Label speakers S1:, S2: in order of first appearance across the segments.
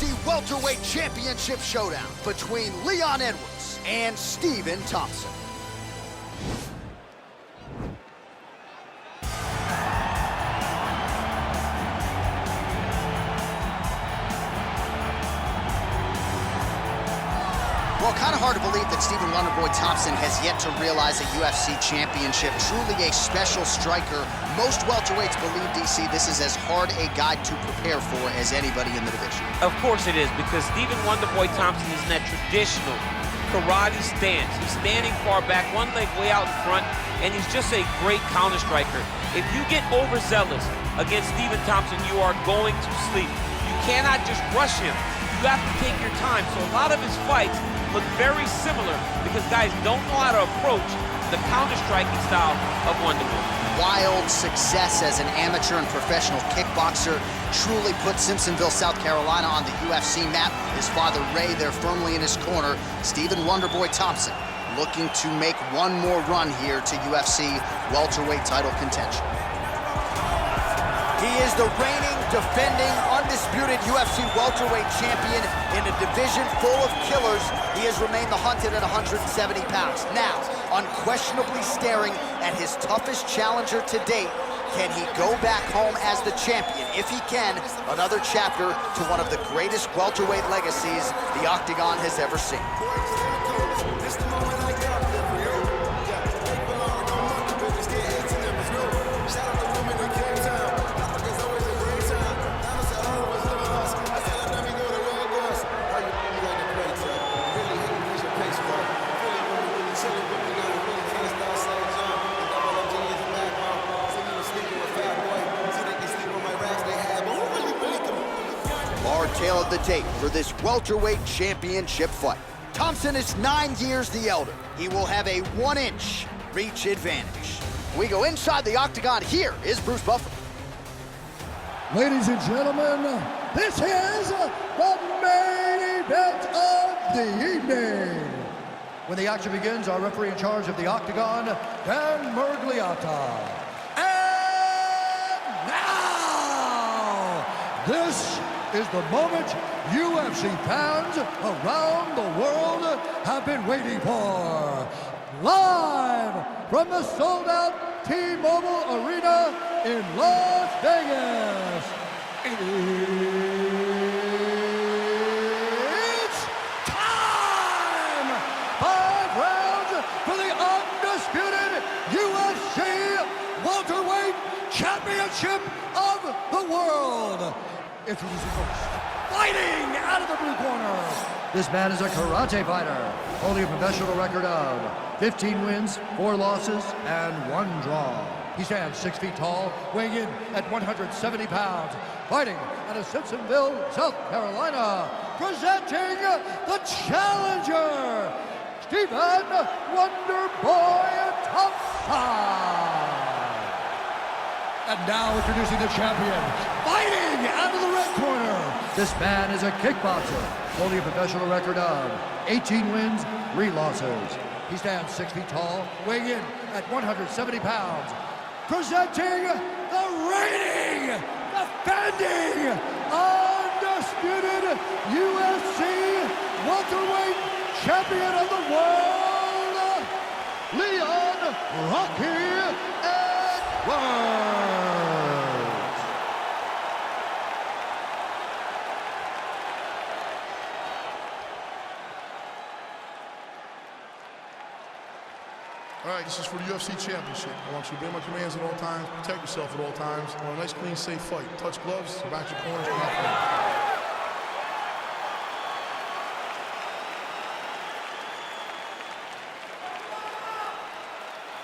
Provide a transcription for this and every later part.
S1: UFC Welterweight Championship showdown between Leon Edwards and Stephen Thompson. Well, kind of hard to believe that Stephen Wonderboy Thompson has yet to realize a UFC championship. Truly a special striker. Most welterweights believe, DC, this is as hard a guy to prepare for as anybody in the division.
S2: Of course it is, because Stephen Wonderboy Thompson is in that traditional karate stance. He's standing far back, one leg way out in front, and he's just a great counter striker. If you get overzealous against Stephen Thompson, you are going to sleep. You cannot just rush him. You have to take your time. So a lot of his fights look very similar because guys don't know how to approach the counter-striking style of Wonderboy.
S1: Wild success as an amateur and professional kickboxer truly put Simpsonville, South Carolina on the UFC map. His father, Ray, there firmly in his corner. Stephen Wonderboy Thompson looking to make one more run here to UFC welterweight title contention. He is the reigning, defending, undisputed UFC welterweight champion in a division full of killers. He has remained the hunted at 170 pounds. Now, unquestionably staring at his toughest challenger to date. Can he go back home as the champion? If he can, another chapter to one of the greatest welterweight legacies the Octagon has ever seen. Tale of the tape for this welterweight championship fight. Thompson is 9 years the elder. He will have a 1-inch reach advantage. We go inside the octagon. Here is Bruce Buffer.
S3: Ladies and gentlemen, this is the main event of the evening. When the action begins, our referee in charge of the octagon, Dan Mergliata. And now, this is the moment UFC fans around the world have been waiting for. Live from the sold-out T-Mobile Arena in Las Vegas. It's time! 5 rounds for the undisputed UFC welterweight championship of the world. Introducing first, fighting out of the blue corner. This man is a karate fighter, holding a professional record of 15 wins, 4 losses, and 1 draw. He stands 6 feet tall, weighing in at 170 pounds, fighting out of Simpsonville, South Carolina. Presenting the challenger, Stephen Wonderboy Thompson. And now introducing the champion, fighting out of the red corner. This man is a kickboxer, holding a professional record of 18 wins, 3 losses. He stands 6 feet tall, weighing in at 170 pounds. Presenting the reigning, defending, undisputed UFC welterweight champion of the world, Leon Rocky Edwards.
S4: All right, this is for the UFC Championship. I want you to obey my commands at all times, protect yourself at all times. I want a nice, clean, safe fight. Touch gloves, back your corners, come out fight.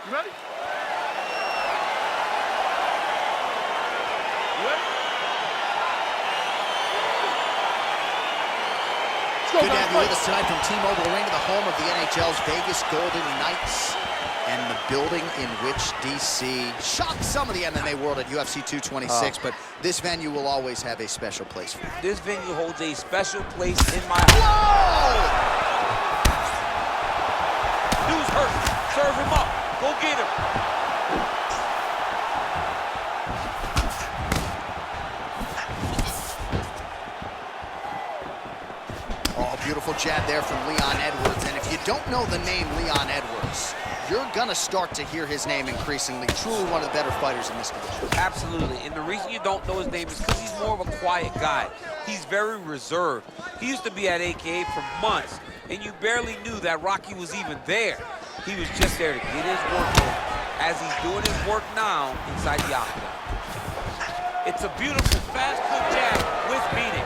S4: You ready?
S1: Good to have you with us tonight from T-Mobile Arena, the home of the NHL's Vegas Golden Knights, and the building in which DC shocked some of the MMA world at UFC 226, but this venue will always have a special place for you.
S2: This venue holds a special place in my
S1: heart.
S2: Dude's hurt. Serve him up. Go get him.
S1: Oh, beautiful jab there from Leon Edwards. And if you don't know the name Leon Edwards, you're gonna start to hear his name increasingly. Truly one of the better fighters in this division.
S2: Absolutely, and the reason you don't know his name is because he's more of a quiet guy. He's very reserved. He used to be at AKA for months, and you barely knew that Rocky was even there. He was just there to get his work in, as he's doing his work now inside the octagon. It's a beautiful fast hook jab with meaning.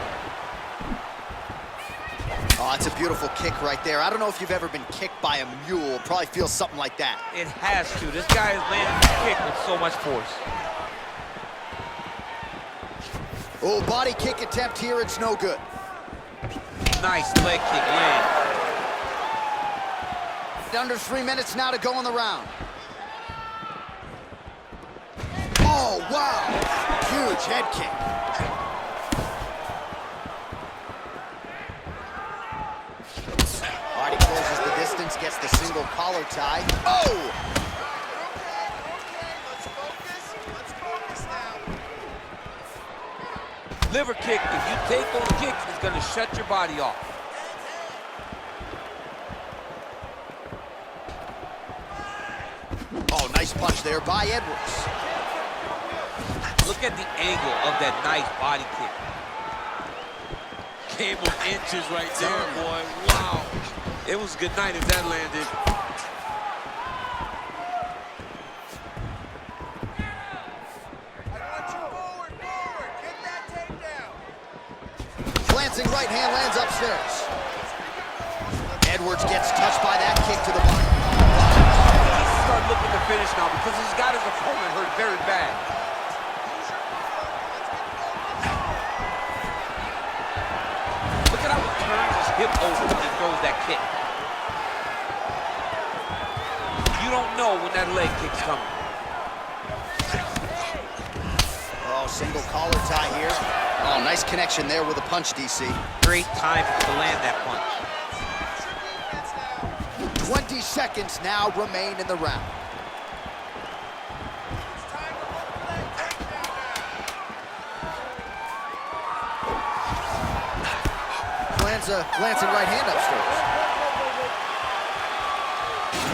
S1: Oh, it's a beautiful kick right there. I don't know if you've ever been kicked by a mule. Probably feels something like that.
S2: It has to. This guy is landing the kick with so much force.
S1: Oh, body kick attempt here. It's no good.
S2: Nice leg kick land.
S1: Under 3 minutes now to go in the round. Oh, wow. Huge head kick. All right, he closes the distance, gets the single collar tie. Oh!
S2: Liver kick, if you take those kicks, it's going to shut your body off.
S1: Oh, nice punch there by Edwards.
S2: Look at the angle of that nice body kick. Game of inches right there, boy. Wow. It was good night if that landed.
S1: Glancing right hand lands upstairs. Edwards gets touched by that kick to the body.
S2: He needs to start looking to finish now because he's got his opponent hurt very bad. Look at how he turns his hip over when he throws that kick. You don't know when that leg kick's coming.
S1: Oh, single collar tie here. Oh, nice connection there with a punch, DC.
S2: Great time to land that punch.
S1: 20 seconds now remain in the round. Lands a glancing right hand upstairs.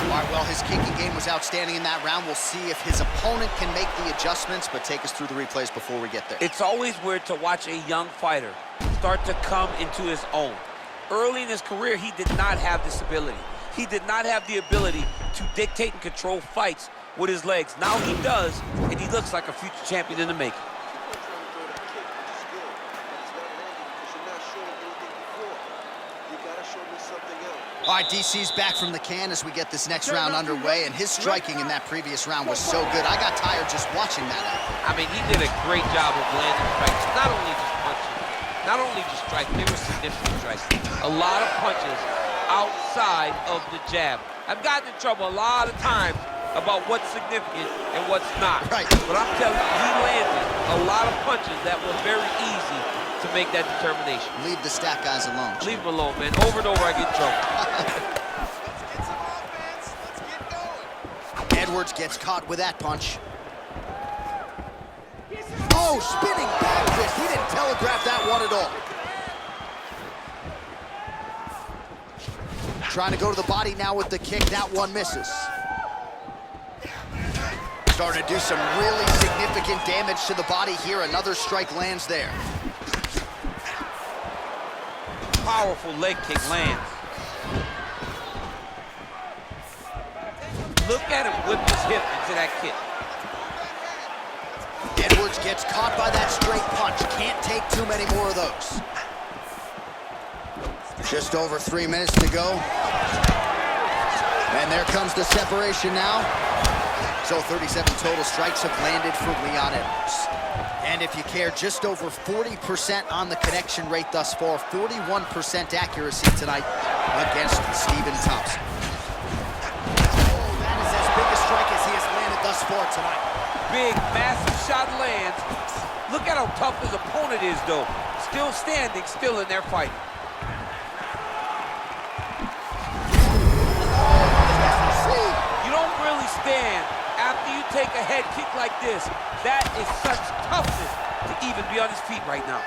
S1: All right, well, his kicking game was outstanding in that round. We'll see if his opponent can make the adjustments, but take us through the replays before we get there.
S2: It's always weird to watch a young fighter start to come into his own. Early in his career, he did not have this ability. He did not have the ability to dictate and control fights with his legs. Now he does, and he looks like a future champion in the making.
S1: All right, DC's back from the can as we get this next round underway, and his striking in that previous round was so good. I got tired just watching that.
S2: I mean, he did a great job of landing strikes. Not only just punching, not only just striking, they were significant strikes. A lot of punches outside of the jab. I've gotten in trouble a lot of times about what's significant and what's not.
S1: Right.
S2: But I'm telling you, he landed a lot of punches that were very easy to make that determination.
S1: Leave the stat guys alone.
S2: Leave him alone, man. Over and over, I get in trouble.
S1: Edwards gets caught with that punch. Oh, spinning back fist. He didn't telegraph that one at all. Trying to go to the body now with the kick. That one misses. Starting to do some really significant damage to the body here. Another strike lands there.
S2: Powerful leg kick lands. Look at him whip his hip into that kick.
S1: Edwards gets caught by that straight punch. Can't take too many more of those. Just over 3 minutes to go. And there comes the separation now. So 37 total strikes have landed for Leon Edwards. And if you care, just over 40% on the connection rate thus far, 41% accuracy tonight against Stephen Thompson. Oh, that is as big a strike as he has landed thus far tonight.
S2: Big, massive shot lands. Look at how tough his opponent is, though. Still standing, still in there fighting. You don't really stand after you take a head kick like this. That is such toughness to even be on his feet right now.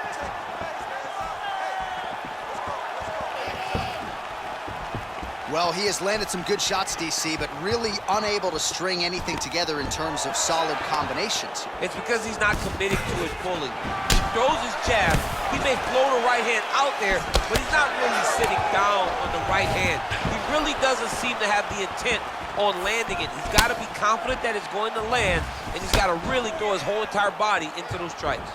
S1: Well, he has landed some good shots, DC, but really unable to string anything together in terms of solid combinations.
S2: It's because he's not committing to his pulling. He throws his jab. He may float a right hand out there, but he's not really sitting down on the right hand. He really doesn't seem to have the intent on landing it. He's got to be confident that it's going to land, and he's got to really throw his whole entire body into those strikes.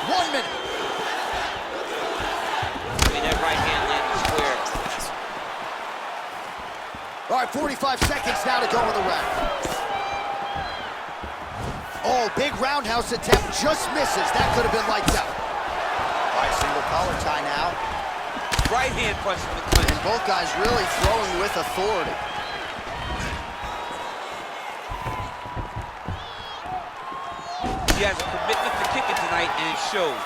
S1: 1 minute.
S2: I mean, that right hand landed square.
S1: All right, 45 seconds now to go in the round. Oh, big roundhouse attempt, just misses. That could have been lights out. All right, single collar tie now.
S2: Right hand punch in the clinch.
S1: And both guys really throwing with authority.
S2: He has a commitment to kicking tonight, and it shows.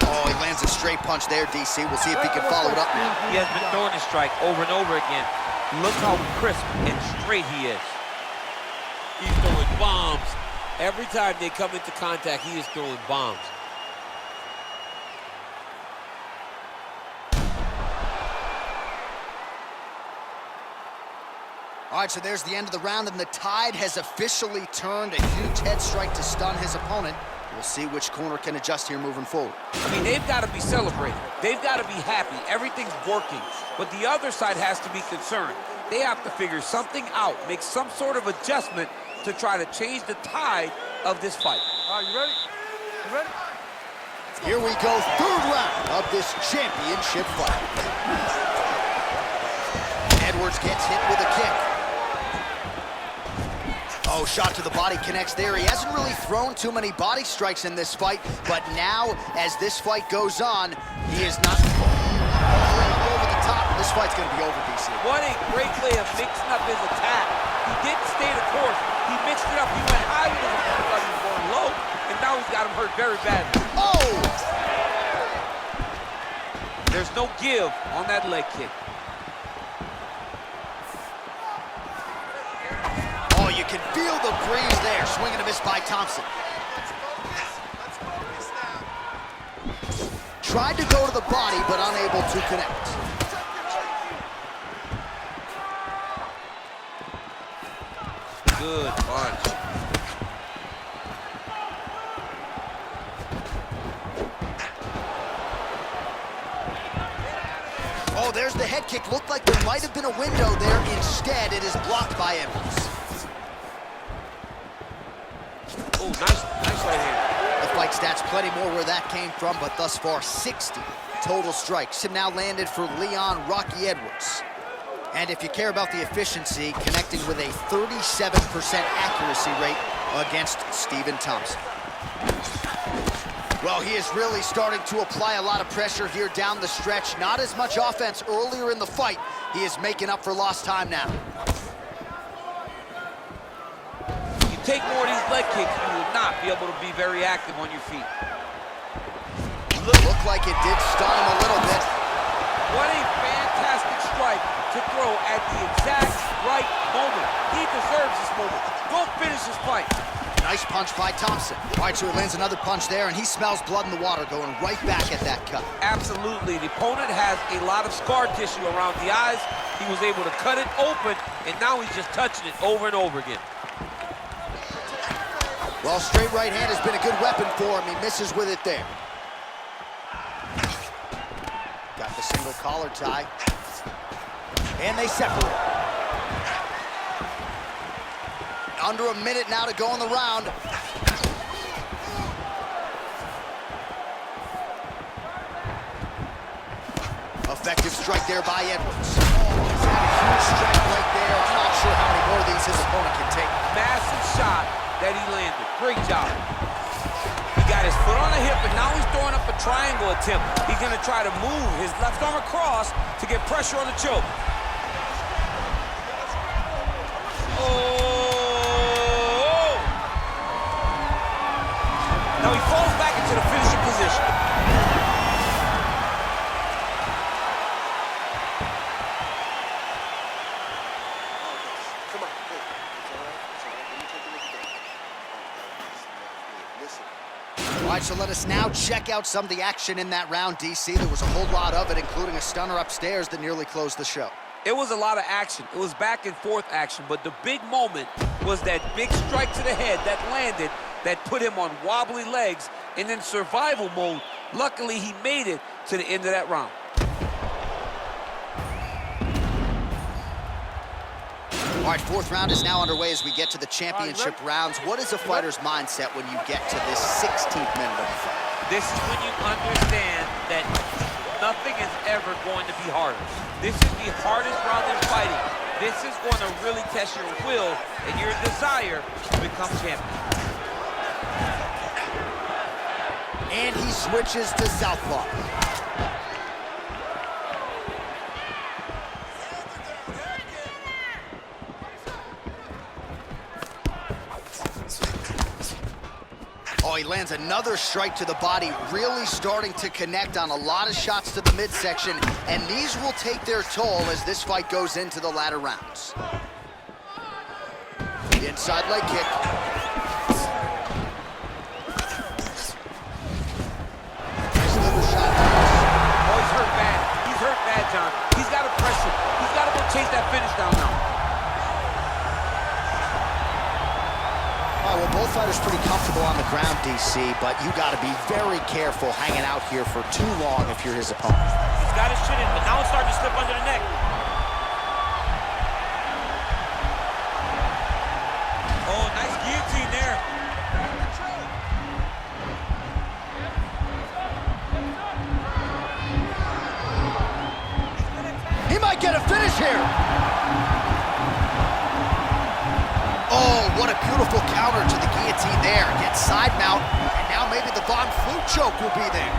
S1: Oh, he lands a straight punch there, DC. We'll see if he can follow it up now.
S2: He has been throwing his strike over and over again. Look how crisp and straight he is. He's throwing bombs. Every time they come into contact, he is throwing bombs.
S1: All right, so there's the end of the round, and the tide has officially turned. A huge head strike to stun his opponent. We'll see which corner can adjust here moving forward.
S2: I mean, they've got to be celebrating. They've got to be happy. Everything's working. But the other side has to be concerned. They have to figure something out, make some sort of adjustment to try to change the tide of this fight.
S3: Are you ready? You ready?
S1: Here we go, third round of this championship fight. Edwards gets hit with a kick. Oh, shot to the body connects there. He hasn't really thrown too many body strikes in this fight, but now, as this fight goes on, he is not over the top. This fight's going to be over, DC.
S2: What a great way of mixing up his attack. He didn't stay the course. He mixed it up. He went high with his opponent, thought he was going low, and now he's got him hurt very badly.
S1: Oh!
S2: There's no give on that leg kick.
S1: Oh, you can feel the breeze there. Swing and a miss by Thompson. Tried to go to the body, but unable to connect.
S2: Good punch.
S1: Oh, there's the head kick. Looked like there might have been a window there. Instead, it is blocked by Edwards.
S2: Oh, nice right hand.
S1: The fight stats, plenty more where that came from, but thus far, 60 total strikes have now landed for Leon Rocky Edwards. And if you care about the efficiency, connecting with a 37% accuracy rate against Stephen Thompson. Well, he is really starting to apply a lot of pressure here down the stretch. Not as much offense earlier in the fight. He is making up for lost time now.
S2: You take more of these leg kicks, you will not be able to be very active on your feet.
S1: Looked like it did stun him a little bit.
S2: What a fantastic strike to throw at the exact right moment. He deserves this moment. Go finish this fight.
S1: Nice punch by Thompson. All right, so he lands another punch there, and he smells blood in the water, going right back at that cut.
S2: Absolutely. The opponent has a lot of scar tissue around the eyes. He was able to cut it open, and now he's just touching it over and over again.
S1: Well, straight right hand has been a good weapon for him. He misses with it there. Got the single collar tie. And they separate. Under a minute now to go in the round. Effective strike there by Edwards. He's had a huge strike right there. I'm not sure how many more of these his opponent can take.
S2: Massive shot that he landed. Great job. He got his foot on the hip, and now he's throwing up a triangle attempt. He's going to try to move his left arm across to get pressure on the choke. Oh! Now he falls back into the finishing position.
S5: Come on, hey, it's all right, it's all right. Let me take a look at that. Listen,
S1: All right, so let us now check out some of the action in that round, DC. There was a whole lot of it, including a stunner upstairs that nearly closed the show.
S2: It was a lot of action. It was back and forth action, but the big moment was that big strike to the head that landed, that put him on wobbly legs, and in survival mode, luckily he made it to the end of that round.
S1: All right, fourth round is now underway as we get to the championship rounds. What is a fighter's mindset when you get to this 16th minute of the fight?
S2: This is when you understand that nothing is ever going to be harder. This is the hardest round in fighting. This is going to really test your will and your desire to become champion.
S1: And he switches to southpaw. Oh, he lands another strike to the body, really starting to connect on a lot of shots to the midsection, and these will take their toll as this fight goes into the latter rounds. Inside leg kick. Nice little shot.
S2: Oh, he's hurt bad. He's hurt bad, John. He's got to pressure. He's got to go chase that finish down now.
S1: Well, both fighters pretty comfortable on the ground, DC, but you got to be very careful hanging out here for too long if you're his opponent.
S2: He's got his chin in, but now it's starting to slip under the neck. Oh, nice guillotine there.
S1: He might get a finish here. Oh, what a beautiful counter to the guillotine there. Gets side mount, and now maybe the Von Flue choke will be there.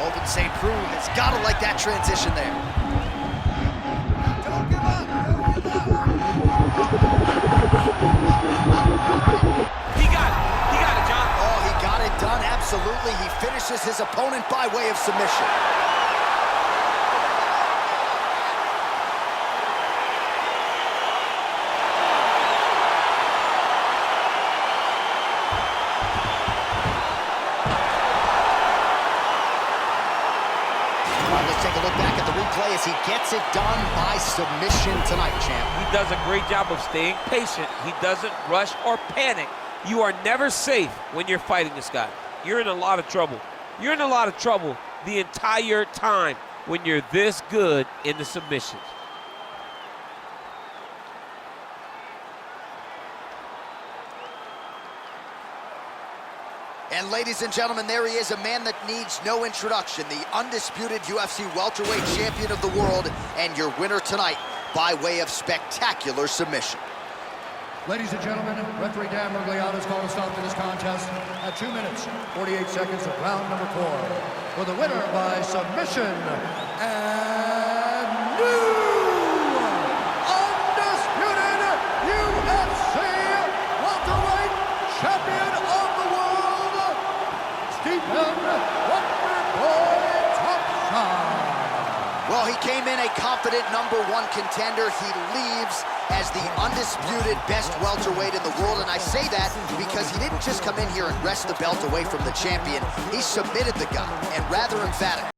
S1: Open St. Preux has got to like that transition there.
S3: Don't give up.
S2: He got it. He got it, John.
S1: Oh, he got it done, absolutely. He finishes his opponent by way of submission. Let's take a look back at the replay as he gets it done by submission tonight, champ.
S2: He does a great job of staying patient. He doesn't rush or panic. You are never safe when you're fighting this guy. You're in a lot of trouble. You're in a lot of trouble the entire time when you're this good in the submissions.
S1: And ladies and gentlemen, there he is, a man that needs no introduction, the undisputed UFC welterweight champion of the world, and your winner tonight by way of spectacular submission.
S3: Ladies and gentlemen, referee Dan Miragliotta has called a stop to this contest at 2 minutes, 48 seconds of round number 4. For the winner by submission, and new undisputed UFC welterweight champion of the world, Stephen Wonderboy Thompson.
S1: Well, he came in a confident #1 contender. He leaves as the undisputed best welterweight in the world, and I say that because he didn't just come in here and wrest the belt away from the champion. He submitted the guy, and rather emphatic.